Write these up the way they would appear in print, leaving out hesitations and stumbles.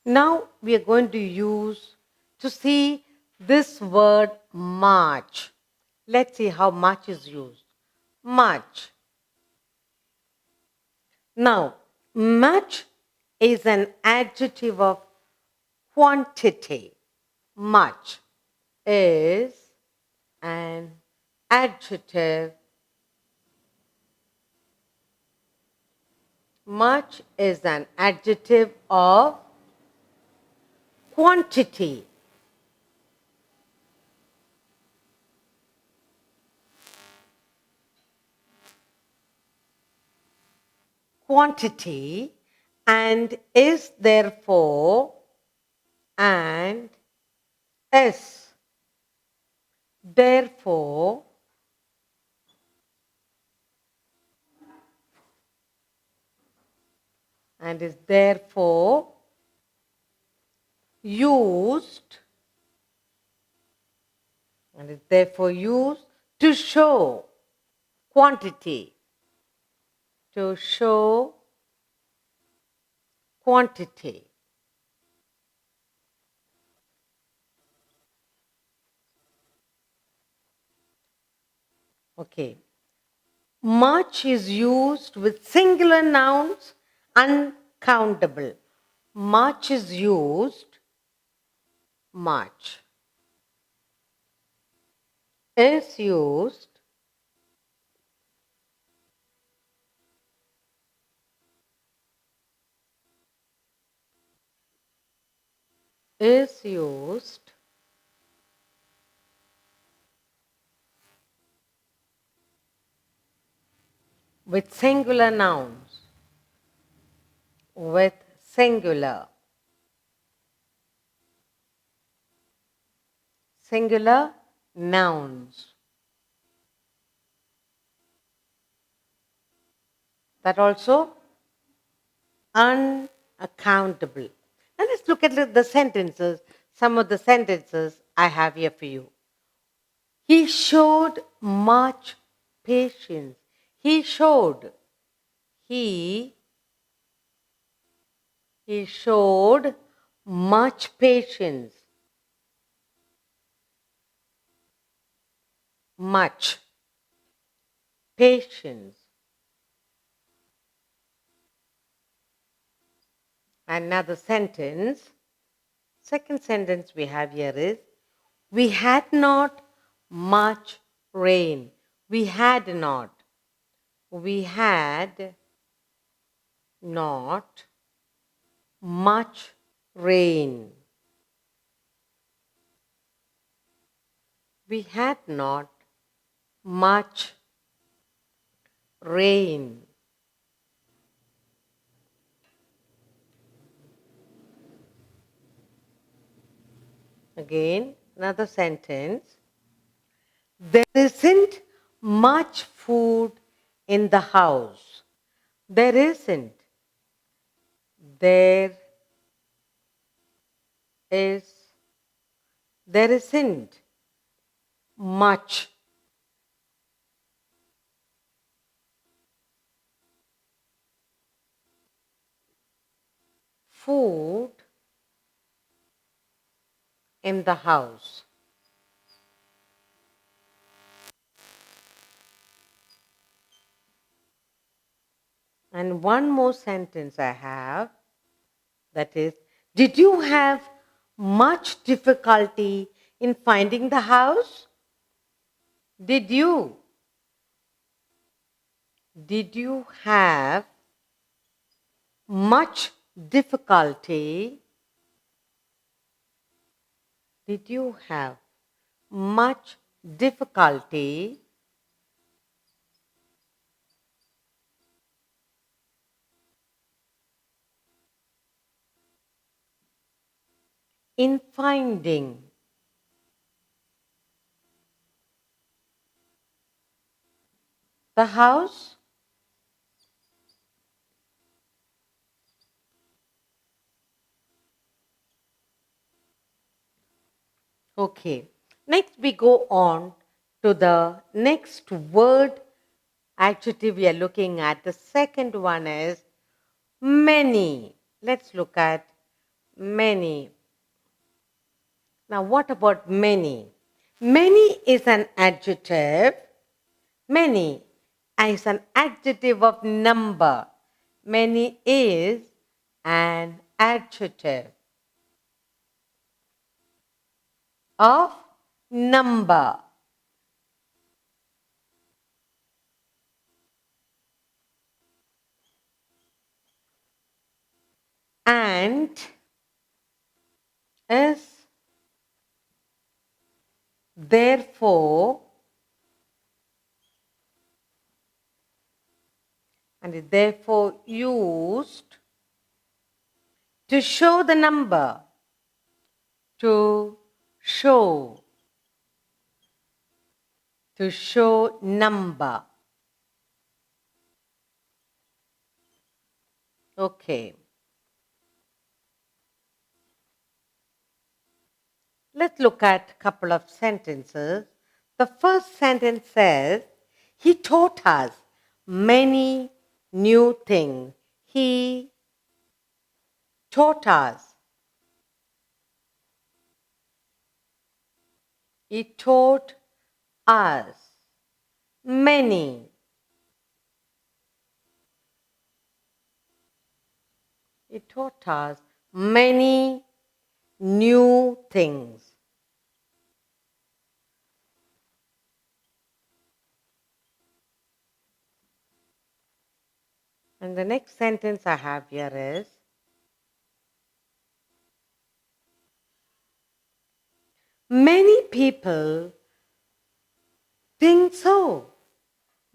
Now we are going to use to see this word march. Let's see how much is used. Much. Now, much is an adjective of quantity. Much is an adjective. Much is an adjective of quantity. Quantity and is therefore and is therefore and is therefore used and is therefore used to show quantity. To show quantity. Okay. Much is used with singular nouns, uncountable. Much is used, much is used is used with singular nouns, with singular nouns. That also unaccountable. Now let's look at the sentences, some of the sentences I have here for you. He showed much patience. He showed. He showed much patience. Much patience. Another sentence. Second sentence we have here is, we had not much rain. We had not. We had not much rain. We had not much rain. Again, another sentence. There isn't much food in the house. There isn't. There is. There isn't much food in the house. And one more sentence I have, that is, did you have much difficulty in finding the house? Did you? Did you have much difficulty? Did you have much difficulty in finding the house? Okay, next we go on to the next word adjective we are looking at. The second one is many. Let's look at Many. Now, what about many? Many is an adjective. Many is an adjective of number. Many is an adjective of number. And is therefore is therefore used to show the number. To show. To show number. Okay. Let's look at a couple of sentences. The first sentence says, he taught us many new things. He taught us. He taught us many. He taught us many new things. And the next sentence I have here is, many people think so.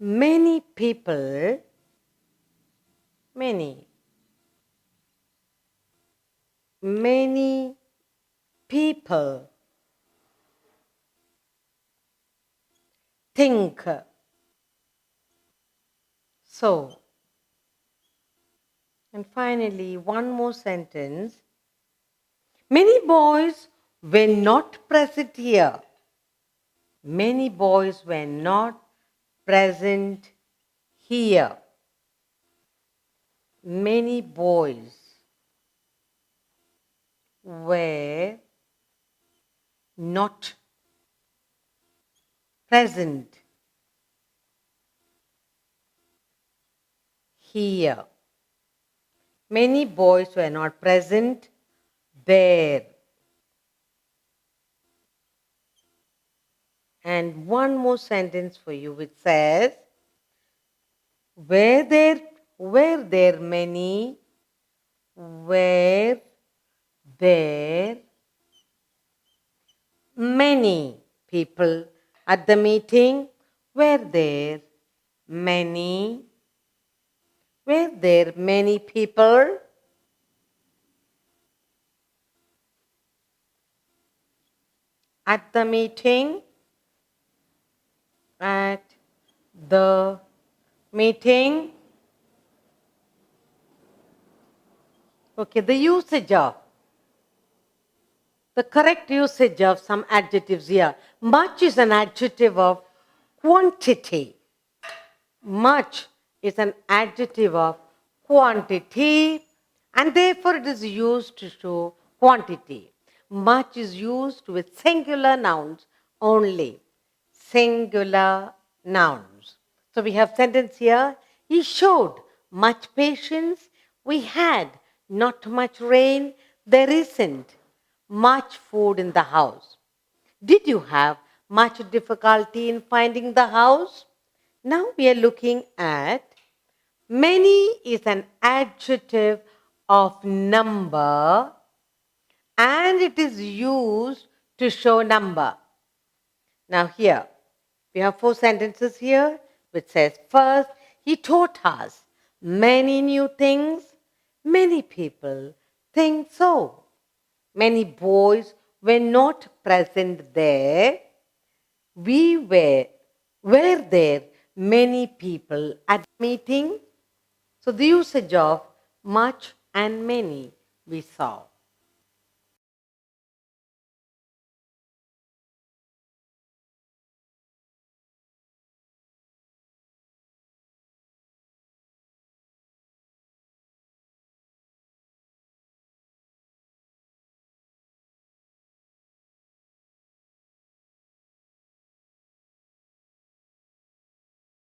Many people, many people think so. And finally, one more sentence. Many boys were not present here. Many boys were not present here. Many boys were not present here. Many boys were not present there. And one more sentence for you which says, were there many people at the meeting? Were there many people? At the meeting? At the meeting? Okay, the correct usage of some adjectives here. Much is an adjective of quantity. Much is an adjective of quantity, and therefore it is used to show quantity. Much is used with singular nouns only. Singular nouns. So we have sentence here. He showed much patience. We had not much rain. There isn't much food in the house. Did you have much difficulty in finding the house? Now we are looking at many is an adjective of number and it is used to show number. Now here we have 4 sentences here which says, first, he taught us many new things. Many people think so. Many boys were not present there. Were there many people at the meeting? So the usage of much and many we saw.